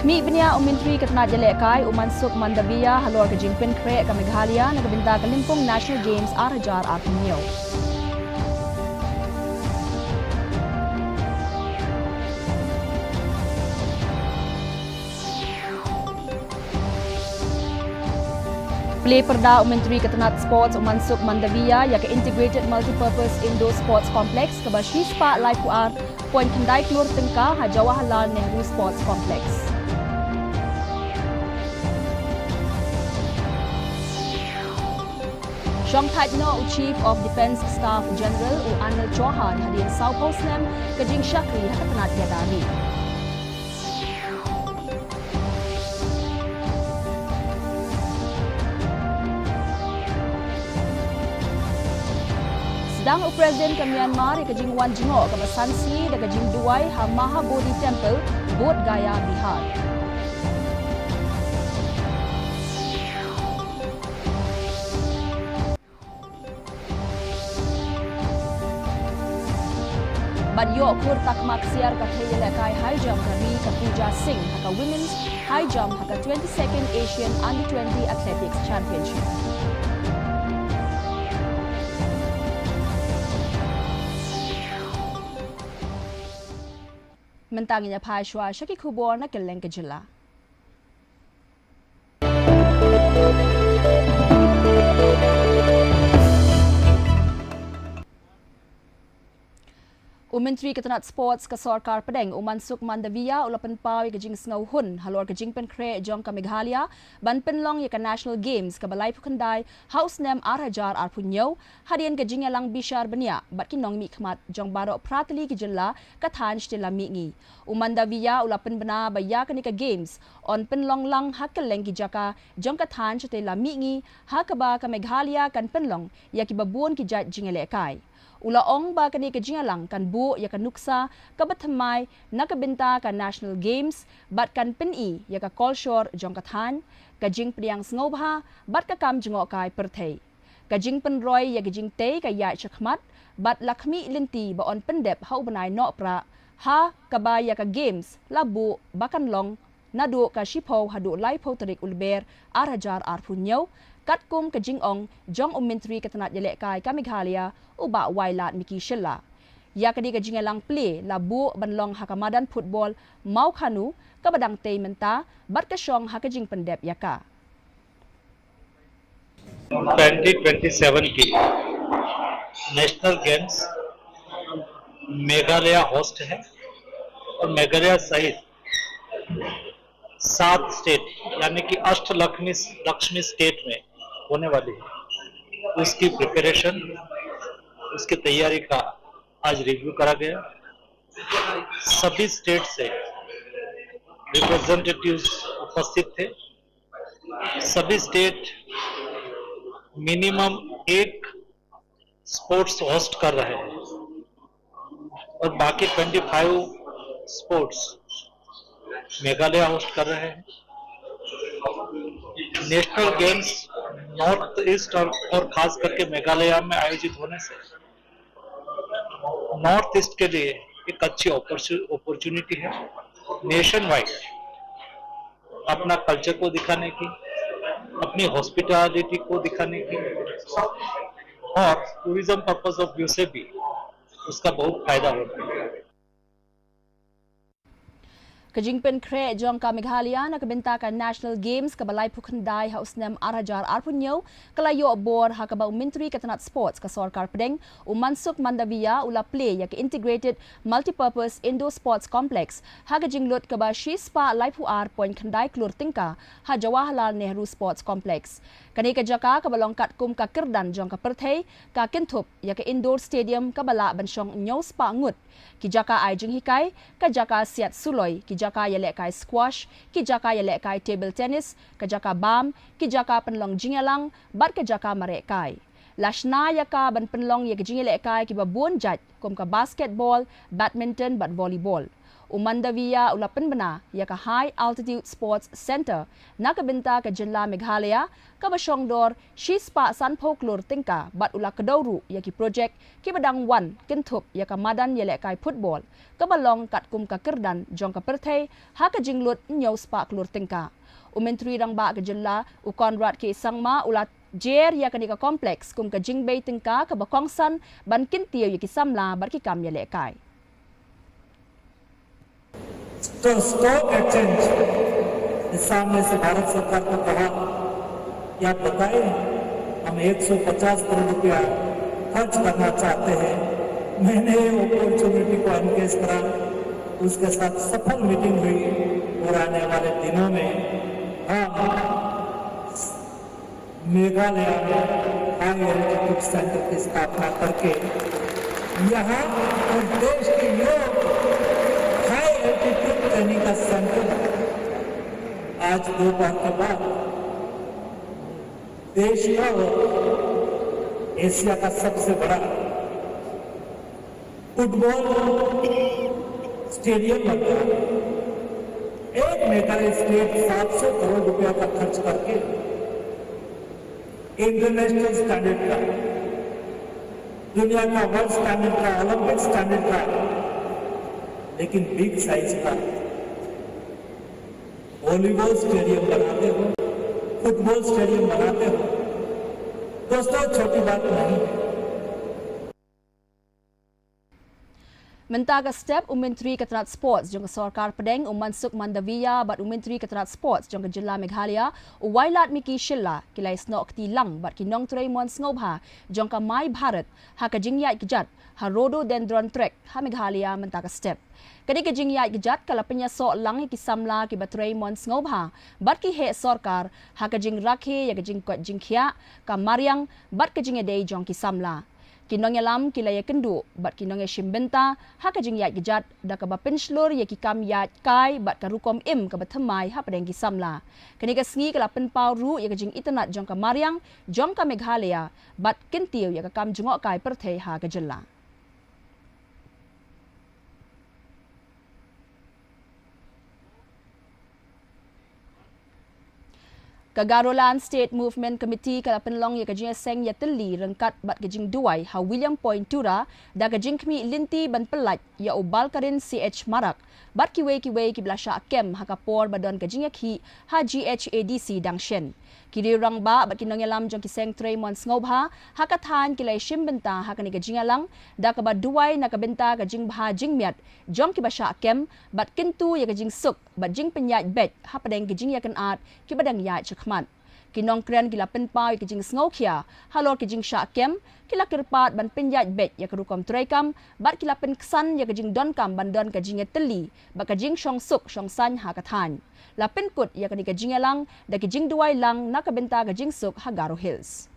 Mi benia Menteri Ketenat Jelekai Umansuk Mandavia halor ke Jingpen Krek ke Meghalaya nakabinta ke Limpung National Games Arajar Arpunyo. Play perda Menteri Ketenat Sports Umansuk Mandavia yang ke Integrated Multipurpose Indoor Sports Complex ke Bashi Spa Live UR Poin Kendai Kelur Tengkah Jawaharlal Nehru Sports Complex. Shong Taitno Chief of Defence Staff General Anil Chauhan hadirin South Coast Nem ke Jing Syakri Ketenat Yadari. Sedang Presiden ke Myanmar ke Jing Wan Jingok ke Basansi dan ke Jing Duai Ha Maha Bodhi Temple Bodh Gaya Bihar. Badyo kur tak maksiar ka thayelekai high jump kami ka Puja Singh haka women's high jump haka 22nd Asian Under 20 Athletics Championship. Mentanginya Pashwa Shaki Kubor na keleng ke jela. Menteri Ketenat Sports ke Sarkar Pedeng Umansuk Mandavia ulapan pawi ke Jing Sngau Hun halor ke Jing Pen Kre jong ke Meghalaya ban penlong ya ke National Games ke Balai Pukandai House Nem Arajar Arpunyo hadian ke Jing Yalang Bishar Benia bat kinong mi khmat jong barok prateli ke jela ke than stela mi ngi Umandavia ulapan bena baya ke nika Games on penlong lang hakeleng ki jaka jong ke than stela mi ngi hakaba ke Meghalaya kan penlong ya ki babun ki jat Jing Elekai. Ulaong ba kani ke jingalang kan bu ya kan nuksa ka bathamai nakabinta ka National Games bat kan peni ya ka Kolshore jong kathan ka jing priang sngovha bat ka kam jingo kai perthei ka jing penroy ya ka jing te ka ya chakmat bat lakmi linti ba on pendep hau banai no pra ha ka ba ya ka Games labu bakan long nadu ka shipo hadu lai potrik ulber arajar arpunyo katkum ke jingong jong Menteri Ketenat Jelekai ka Meghalaya uba wailat miki shella ya kadi ke jingalang play labu banlong hakamadan football mau khanu ka badang te menta bat ka shong hakajing pendep yaka 2027 की national games Meghalaya होस्ट है और मेघालय सहित 7 स्टेट यानी कि अष्टलक्ष्मी स्टेट में होने वाली है। उसकी प्रिपरेशन उसकी तैयारी का आज रिव्यू करा गया। सभी स्टेट से रिप्रेजेंटेटिव्स उपस्थित थे। सभी स्टेट मिनिमम एक स्पोर्ट्स होस्ट कर रहे हैं और बाकी 25 स्पोर्ट्स मेघालय होस्ट कर रहे हैं। नेशनल गेम्स नॉर्थ ईस्ट और खास करके मेघालय में आयोजित होने से नॉर्थ ईस्ट के लिए एक अच्छी अपॉर्चुनिटी है नेशन वाइड अपना कल्चर को दिखाने की, अपनी हॉस्पिटैलिटी को दिखाने की और टूरिज्म पर्पस ऑफ व्यू से भी उसका बहुत फायदा होता है। Kajing Pen Kre jong ka Meghalaya nakabenta ka National Games ka Balai Pukandai House Nem Arajar Arpunyo kalayo bor hakaba Menteri Ketenat Sports ka Sarkar Pedeng Umansuk Mandavia ula play ya ke Integrated Multipurpose Indoor Sports Complex hagajing lut ka Bashi Spa Live UR Point Kendai Kelur Tingkah ha Jawaharlal Nehru Sports Complex kani ka jaka ka balong katkum ka Kirdan jong ka Perthei ka Kintup ya ke Indoor Stadium ka bala bansyong Nyau Spa Ngut ki jaka ai jing hikai ka jaka siat suloi ki jaka yalekai squash ki jaka yalekai table tennis ka jaka bam ki jaka penlong jingalang bat ka jaka marekai Lashna yaka ban penlong ya kejing lekai ki babun jaj kom ka basketball, badminton bat volleyball. Umandavia ulapan bena yaka High Altitude Sports Center nakabenta ka Jinla Meghalaya ka basyongdor shispa sanpok lur tingka bat ula kedauru yaki projek ki badang wan kintup yaka madan yelekai football ka balong kat kum ka kerdan jong ka perthai ha ka jinglut nyaw spa klur tingka. Umentri rang ba ka Jinla u Conrad ki sangma ula jer ya kanika kompleks kum ka jingbei tingka ka bakongsan ban kintiyo yaki samla bar ki kam yelekai. तो stock exchange इस सामने से भारत सरकार को कहा कि आप बताएं हम 150 करोड़ रुपया खर्च करना चाहते हैं। मैंने अपॉर्चुनिटी को एनकेज करा, उसके साथ सफल मीटिंग हुई और आने वाले दिनों में हम मेघालय में हाई एल्टीट्यूड सेंटर की स्थापना करके यहाँ और देश के लोग हाई एल्टीट्यूड ट्रेनिंग का सेंटर आज दोपहर के बाद देश का और एशिया का सबसे बड़ा फुटबॉल स्टेडियम बन गया। एक मेघालय स्टेट 700 करोड़ रुपया का खर्च करके इंटरनेशनल स्टैंडर्ड का, दुनिया का वर्ल्ड स्टैंडर्ड का, ओलंपिक स्टैंडर्ड का, लेकिन बिग साइज का वॉलीबॉल स्टेडियम बनाते हो, फुटबॉल स्टेडियम बनाते हो। दोस्तों, छोटी बात नहीं है। Mentaga step Menteri Keterangan Sports jong Sarkar Pedeng Mansuk Mandavia bat Menteri Keterangan Sports jong Jilla Meghalaya Wailat Miki Shilla kilai snok ti lang bat kinong tray mon ngobha jong ka Mai Bharat ha ka jingyat kejat ha rhododendron trek ha Meghalaya mentaga step. Kadi ka jingyat kejat kala penya sok lang ki samla ki batray mon ngobha bat ki he Sarkar ha ka jing rakhe ya ka jing kwat jingkhia ka Mariang bat ka jing dei jong ki samla. Kinong yalam kilaya kendu bat kinong ya shimbenta ha ka jing yat gejat da ka ba penslur ya ki kam yat kai bat ka rukom im ka bathamai ha padeng ki samla kani ka sngi kala pen pau ru ya ka jing itanat jong ka Mariang jong ka Meghalaya bat kintiu ya ka kam jungok kai perthei ha ka jella. Kagarolan State Movement Committee kala penlong ya kajing seng ya teli rengkat bat kajing duai ha William Point Tura da kajing kmi linti ban pelat ya ubal karin CH Marak bat kiwe ki blasha kem ha kapor badon kajing ya ki ha GHADC dangshen kiri rang ba bat kinong yalam jong kiseng Traymon ngobha ha kathan kilai shimbenta ha kani kajing alang da ka ba duai na kabenta kajing bha jingmiat jong ki basha kem bat kintu ya kajing suk bat jing penyat bet ha padeng kajing ya kan at ki badang ya chakman kinong kren kila penpau ya kajing sngokia halor kajing sha kem kila kirpat ban penyat bet ya kerukom traikam bat kila penksan ya kajing donkam ban don kajing ya teli ba kajing shong suk shong san ha kathan la penkut ya kani kajing lang da kajing duai lang nakabenta kajing suk ha Garo Hills.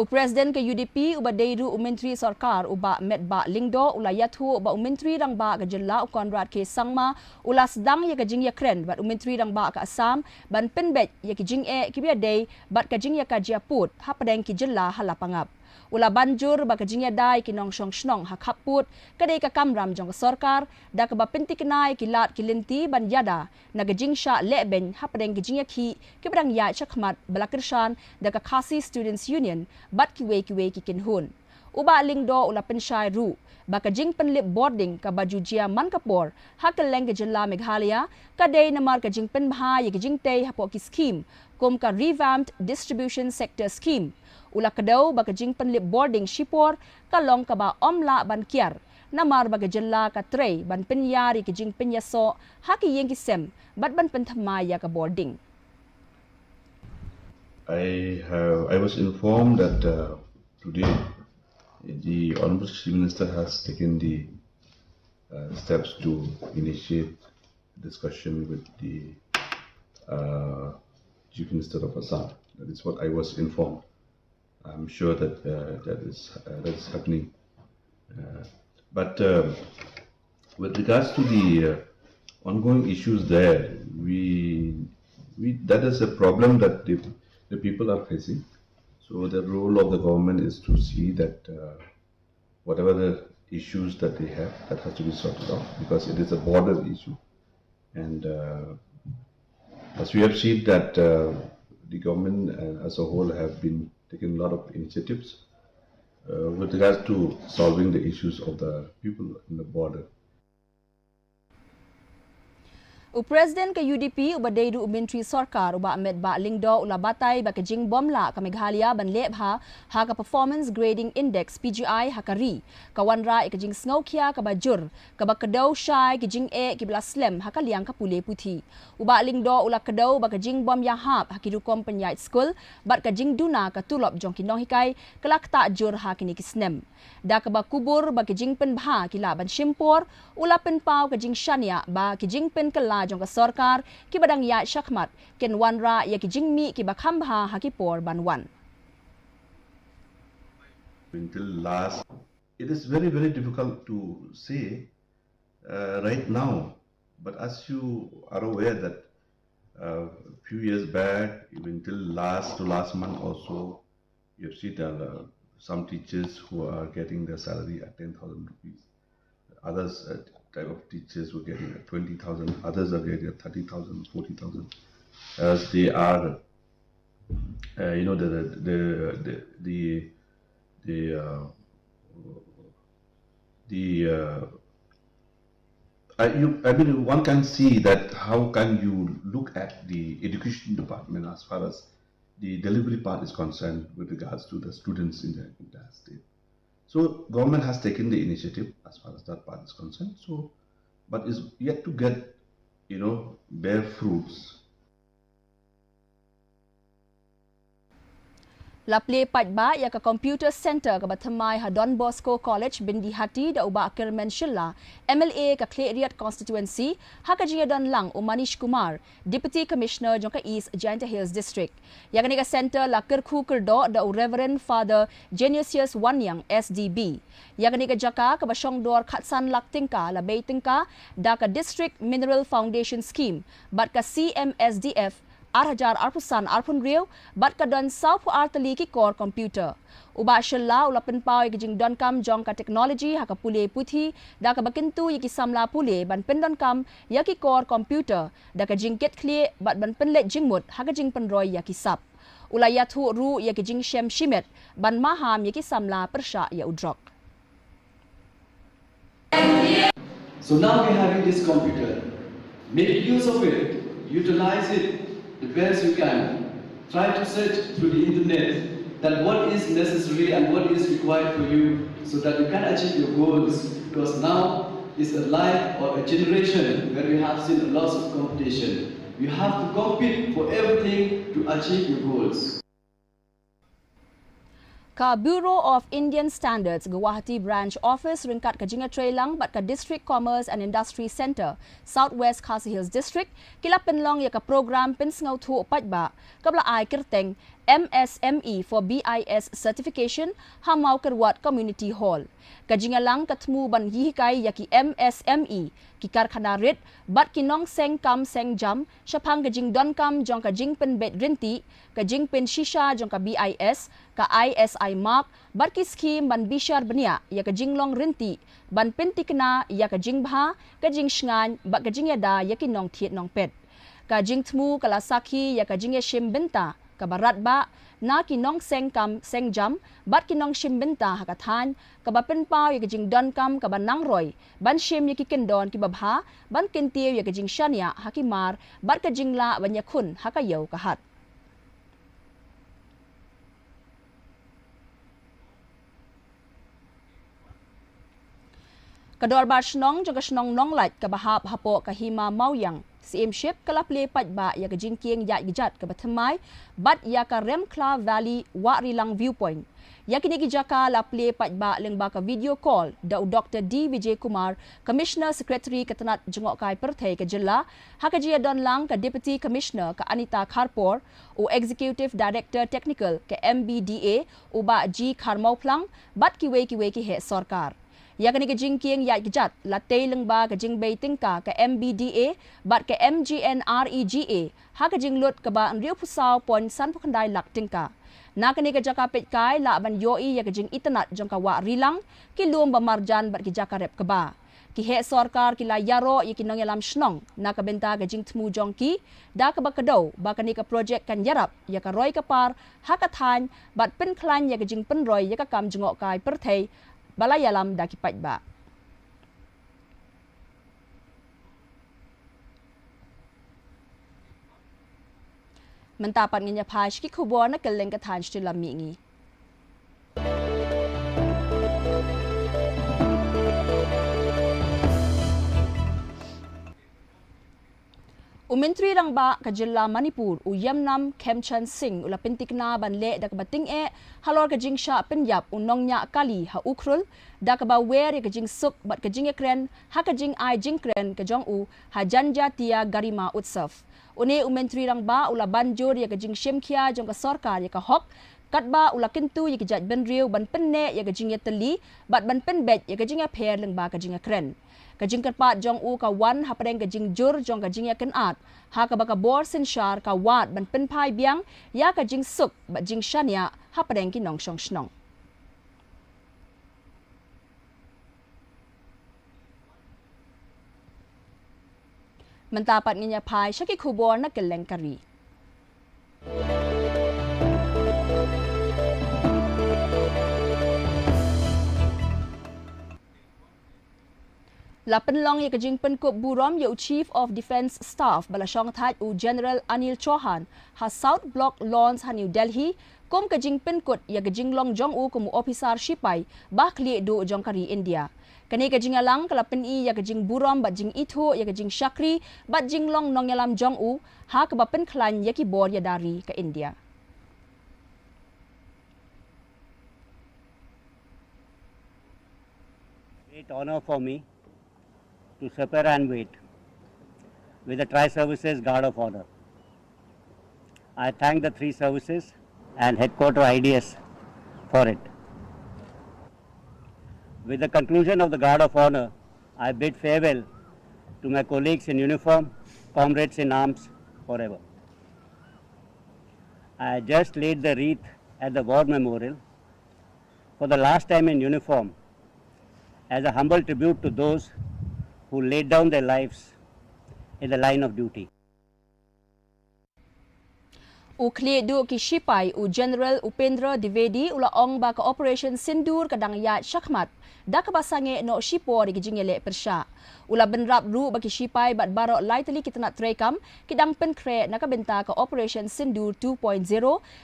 Presiden ke UDP uba deiru Menteri Sarkar uba Medba Lingdo ula yathu uba Menteri rang ba ka Jilla Conrad ke Sangma ula sedang ya kajing ya kren bat Menteri rang ba ka Assam ban penbet ya kajing ki biadai bat kajing ya ka Jiaput ha padeng ki Jilla halapangap ula banjur ba kajing ya dai kinong shong shnong ha khaput kadai ka kamram jong Sarkar da ka ba penti kenai kilat kilinti ban yada na kajing sha leben ha padeng kajing ya ki badang ya chakmat balakirsan da ka Khasi Students Union bat kiwe ki kinhun uba lingdo ula penshai ru ba kajing penlip boarding ka baju jia man kapor ha keleng ke Jilla Meghalaya kadai namar kajing penbha ya kajing tei hapo ki scheme kum ka revamped distribution sector scheme ula kadau ba kajing penlip boarding shipor kalong ka ba omla ban kiar namar ba Jilla ka tray ban penyari kajing penyaso ha ki yeng kisem bat ban penthamaya ka boarding. I was informed that today the Honorable Chief Minister has taken the steps to initiate discussion with the Chief Minister of Assam. That is what I was informed. I'm sure that that is happening. But with regards to the ongoing issues there. That is a problem that the people are facing. So the role of the government is to see that whatever the issues that they have, that has to be sorted out because it is a border issue. And as we have seen that the government as a whole have been taking a lot of initiatives with regard to solving the issues of the people in the border. O President ke UDP uba deidu Menteri Sarkar uba Ahmed Ba Lingdo ula batai ba kejing bomla ka Meghalaya ban lebha ha ka Performance Grading Index PGI hakari kawan ra kejing snaukia ka bajur ka ba kedau syai kejing ki bela slem ha ka liang ka pule puthi uba Lingdo ula kedau ba kejing bom yahap hakidukom penyait school bat kejing duna ka tulop jong kinong hikai kelak tak jur ha kini kisnem da ka ba kubur ba kejing pen bha kila ban shimpor ula pen pau kejing shania ba kejing pen kala jong ka sarkar ki badang ya shakmat ken wanra ya ki jingmi ki bakhambha hakipor banwan. Until last, it is very difficult to say right now, but as you are aware that a few years back, even till last month or so, you have seen some teachers who are getting their salary at 10,000 rupees. Others type of teachers were getting at 20,000, others are getting at 30,000, 40,000, as they are, you know, I mean, one can see that how can you look at the education department as far as the delivery part is concerned with regards to the students in the entire state. So government has taken the initiative as far as that part is concerned. So, but is yet to get, you know, bear fruits. Laple Patba ya ka Computer Center ka Batamai ha Don Bosco College Bindi Hati da uba Akirman Shilla MLA ka Clariat Constituency ha ka jiya don lang o Manish Kumar Deputy Commissioner jong ka East Giant Hills District. Ya ka center la Kirku Kirdo da Reverend Father Genesius Wanyang SDB. Ya ka jaka ka Basyong Dor Khatsan Laktingka la Beitingka da ka District Mineral Foundation Scheme bat ka CMSDF Arhajar Arpusan Arpun Rio bat ka don South Artali ki core computer. Uba syalla ulapan pau ikijing don kam jong ka technology haka pule puthi da ka bakintu yiki samla pule ban pen don kam yaki core computer da ka jingket kle bat ban penlet jingmut haka jing penroy yaki sap. Ulaya thu ru yaki jing shem shimet ban maham yaki samla persya ya udrok. So now we're having this computer. Make use of it, utilize it the best you can. Try to search through the internet that what is necessary and what is required for you so that you can achieve your goals, because now is a life or a generation where we have seen a lot of competition. You have to compete for everything to achieve your goals. Ka Bureau of Indian Standards Guwahati Branch Office ringkat ka jinga Trailang bat ka District Commerce and Industry Center Southwest Khasi Hills District kila penlong ya ka program pensngau thu patba kabla ai kerteng MSME for BIS certification hamau kerwat community hall. Kajinga lang katmu ban hihikai yaki MSME ki karkhana rit bat kinong seng kam seng jam syapang kajing don kam jong kajing pen bet rinti kajing pen shisha jong ka BIS ka ISI mark bat ki skim ban bishar benia ya kajing long rinti ban penti kena ya kajing bha kajing shngan bat kajing yada ya kinong thiet nong pet kajing tmu kala saki ya kajing ya shim benta kabarat ba na kinong seng kam seng jam bat kinong shim benta hakathan kabapen pau ya kajing don kam kabanang roy ban shim ya kikendon kibabha ban kintiw ya kajing shania hakimar bat kajing la banyakun hakayaw kahat. Kador bar snong jong snong nong lat kabahap hapo kahima mauyang CM ship kalaple patba ya kajingking ya gijat kabatamai bat ya ka Remkla Valley wa rilang viewpoint. Ya kini gijaka laple patba lengba ka video call da Dr. D Vijay Kumar Commissioner Secretary katanat jengok kai perthai ka jilla hakajiya don lang ka Deputy Commissioner ka Anita Kharpor o Executive Director Technical ka MBDA uba G Kharmau Plang bat kiwe ki he sarkar. Ya kani kajing kieng yat kejat latay lengba kajing bay tingka ke MBDA bat ke MGNREGA ha kajing lut ke ba riu pusau pon san pukandai lak tingka. Na kani kajaka pet kai la ban yoi ya kajing internet jong ka wa rilang ki luom ba marjan bat ki jaka rep ke ba. Ki he sarkar ki la yaro ye ki nong yalam shnong na ka benta kajing temu jong ki da ka ba kadau ba kani ka project kan yarap ya ka roi ka par ha ka than bat pen klan ya kajing pen roi ya ka kam jengok kai perthei balai yalam da ki pat ba. Mentapat nganya pash ki kubor na keleng ka than stilam mi ngi. Menteri rang ba ka jilla Manipur u Yamnam Khemchan Singh ula pintikna banle da ka bating halor ka jing sha penyap unong nya kali ha ukrul da ka ba wer ka jing sup bat ka jing ekren ha ka jing ai jing kren ka jong u ha janja tia garima utsav une menteri rang ba ula banjur ya ka jing shemkhia jong ka sarkar ya ka hok katba ula kintu ya ka jaj ben riu ban penne ya ka jing yatali bat ban pen bet ya ka jing pher leng ba ka jing ekren kajing katpat jong u ka wan ha padeng kajing jur jong kajing ya kan at ha ka baka bor sin shar ka wat ban pen pai biang ya kajing suk ba jing shania ha padeng ki nong shong shnong mentapat ngenya pai shaki khubor na keleng kari Lapan long ya kajing penkop burom ya Chief of Defence Staff balasong that u General Anil Chauhan ha South Block Lawns ha New Delhi kom kajing penkot ya kajing long jong u kumu officer sipai bakli do jong kari India. Kani kajing alang kalapen I ya kajing burom bat jing itho ya kajing shakri bat jing long nong yalam jong u ha kebapen klan ya ki bor ya dari ke India. Great honor for me to suffer and wait with the Tri-Services Guard of Honor. I thank the three services and Headquarter IDS for it. With the conclusion of the Guard of Honor, I bid farewell to my colleagues in uniform, comrades in arms forever. I just laid the wreath at the War Memorial for the last time in uniform as a humble tribute to those who laid down their lives in the line of duty. Ukli du ki sipai u General Upendra Dwivedi ula ong ba ka Operation Sindur kadang yat syakmat da ka basange no sipor di kijingele persya. Ula benrap ru ba ki sipai bat barok lai tali kita nak trekam kidang penkre naka benta ka Operation Sindur 2.0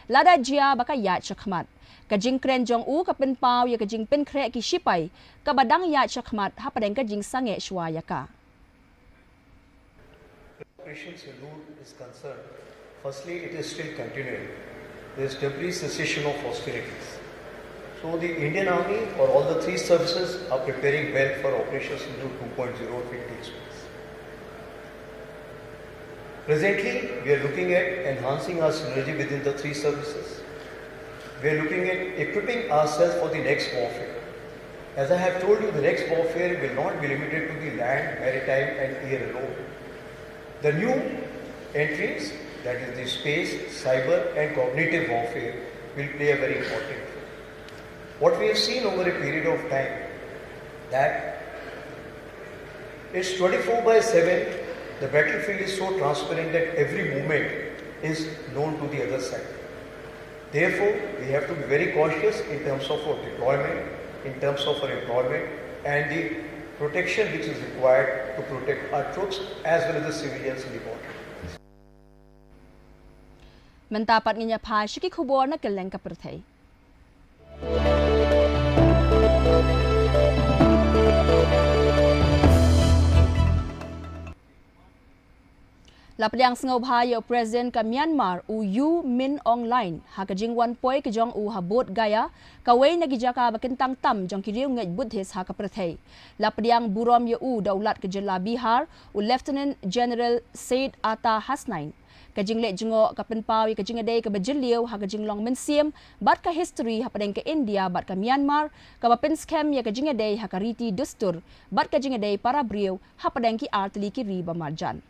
lada jia ba ka yat syakmat. Kajing kren jong u ka penpau ya kajing penkre ki sipai ka badang yat syakmat ha padeng kajing sange shwaya ka. Operation Sindoor is concerned, firstly, it is still continuing. There is temporary cessation of hostilities. So the Indian Army or all the three services are preparing well for Operation Sindoor 2.0 if it takes place. Presently, we are looking at enhancing our synergy within the three services. We are looking at equipping ourselves for the next warfare. As I have told you, the next warfare will not be limited to the land, maritime and air alone. The new entries, that is the space, cyber and cognitive warfare, will play a very important role. What we have seen over a period of time, that it's 24/7, the battlefield is so transparent that every movement is known to the other side. Therefore, we have to be very cautious in terms of our deployment, in terms of our employment and the protection which is required to protect our troops as well as the civilians in the border. Mentapat nganya pai shiki khubor na keleng ka perthei. Lapdang sengau bahaya Presiden ke Myanmar U Min Online ha kajing wan poi ke jong u habot gaya kawai nagi jaka bakentang tam jong kiriu ngej Buddhist ha ka perthei. Lapdang burom ye u daulat ke jela Bihar u Lieutenant General Said Ata Hasnain Kajing lek jengok ka penpau kajing adai ka bajeliu ha kajing long mensiem bat ka history ha padeng ke India bat ka Myanmar ka bapen scam ya kajing adai ha kariti dustur bat kajing adai para briu ha padeng ki artli kiri bamarjan.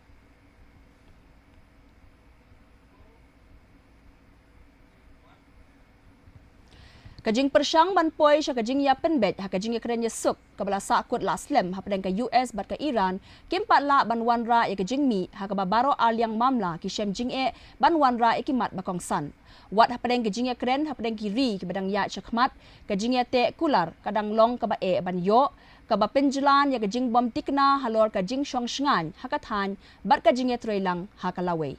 Kajing persang ban poi sya kajing ya penbet ha kajing ya keren ya suk kabala sakut la slem ha padang ka US bat ka Iran kim pat la ban wanra ya kajing mi ha ka babaro aliang mamla ki shem jing e ban wanra e kimat bakong san wat ha padang kajing ya keren ha padang kiri ki badang ya chakmat kajing ya te kular kadang long ka ba e ban yo ka ba penjulan ya kajing bom tikna halor kajing shong shngan ha ka than bat kajing ya troilang ha ka lawe.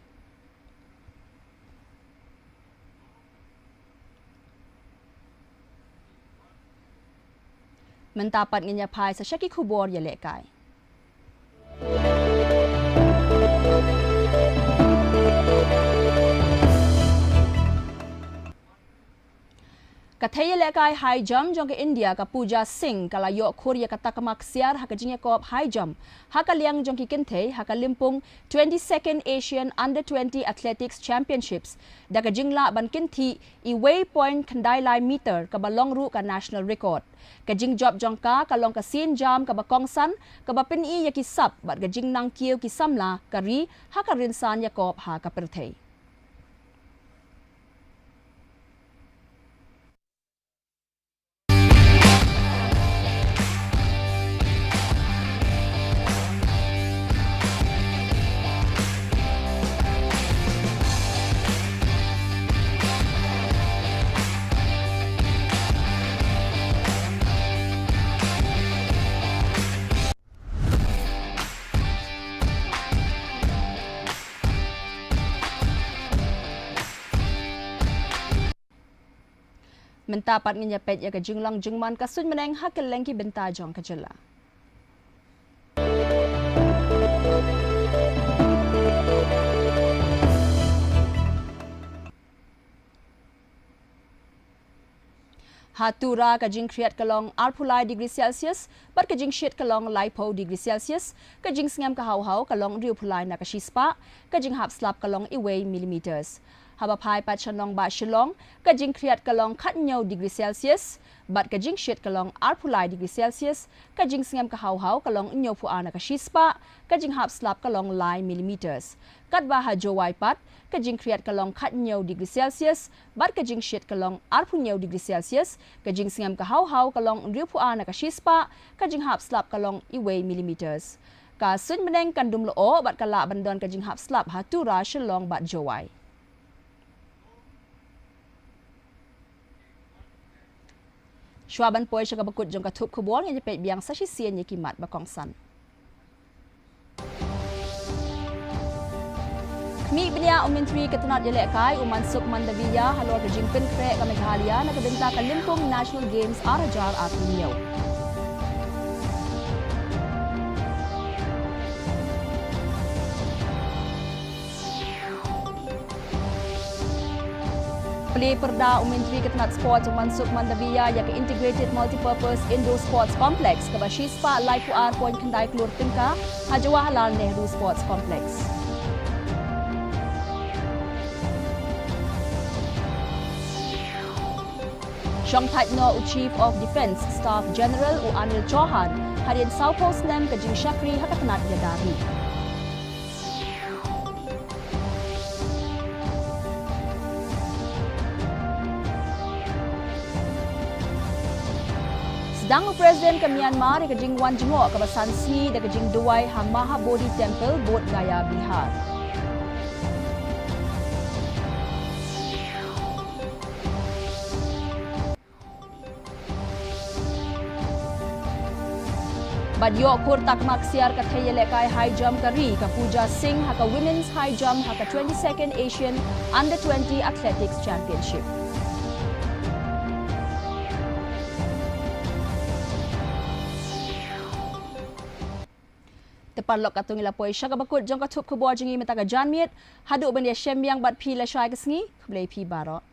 Mentapat ngenya pai sa syaki kubor ya lekai. Kathaya lekai high jump jong ke India ka Puja Singh kala yo Korea kata kamaksiar ha kajingya kop high jump ha kaliang jong ki kente ha kalimpung 22nd Asian Under 20 Athletics Championships da kajingla ban kinti I waypoint kandai lai meter ka balong ru ka national record kajing job jong ka kalong ka sin jam ka bakong san ka bapin I ya ki sap bat kajing nang kieu ki samla kari ha ka rinsan ya kop ha ka perthei. Mentapat ngenya pet ya ka jinglang jingman kasun meneng hakil lengki benta jong ka jela. Hatura kajing kriat kalong arpulai degree Celsius, bat kajing shit kalong laipo degree Celsius, kajing sngam ka hau-hau kalong riupulai na kashispa, kajing hap slap kalong iway millimeters. Habapai pat chanong ba shilong, kajing kriat kalong katnyaw degree Celsius, bat kajing shit kalong arpulai degree Celsius, kajing sngam ka hau-hau kalong inyo puan na kashispa, kajing hap slap kalong lai millimeters. Katba ha jowai pat, kajing kriat kalong katnyaw degree Celsius, bat kajing shit kalong arpunyaw degree Celsius, kajing sngam ka hau-hau kalong riupuan na kashispa, kajing hap slap kalong iway millimeters. Kasun meneng kandum loo bat kala bandon kajing hap slap hatura shilong bat jowai. Swaban poi sya kabakut jong katup kubor yang jepet biang sa sisian ye kimat bakong san. Kami benia Menteri Ketenat Jelekai Umansuk Mandaviya halor ke Jingpen Kre ke Meghalaya nak kebenta ke Limpung National Games Arajar Artunio. Play perda Menteri Ketenat Sport Umansuk Mandaviya yang ke Integrated Multipurpose Indoor Sports Complex ke Bashispa Laipuar Poin Kendai Kelur Tingka Jawaharlal Nehru Sports Complex. Shong Thatno Chief of Defence Staff General Anil Chauhan hadirin Southpost Nem ke Jing Shakri Hakatanat Yadari. Sedang Presiden ke Myanmar ke Jing Wan Jengok ke Basan Sni dan ke Jing Duai Hamaha Bodhi Temple Bodh Gaya Bihar. Badyo kur tak maksiar ka Thayelekai High Jump kari ka Puja Singh haka Women's High Jump haka 22nd Asian Under 20 Athletics Championship. Tepan lok katung ilapoi syaga bakut jong katup kubor jengi metaga janmiet haduk bendia syembiang bat pi la syai kesngi blai pi barok.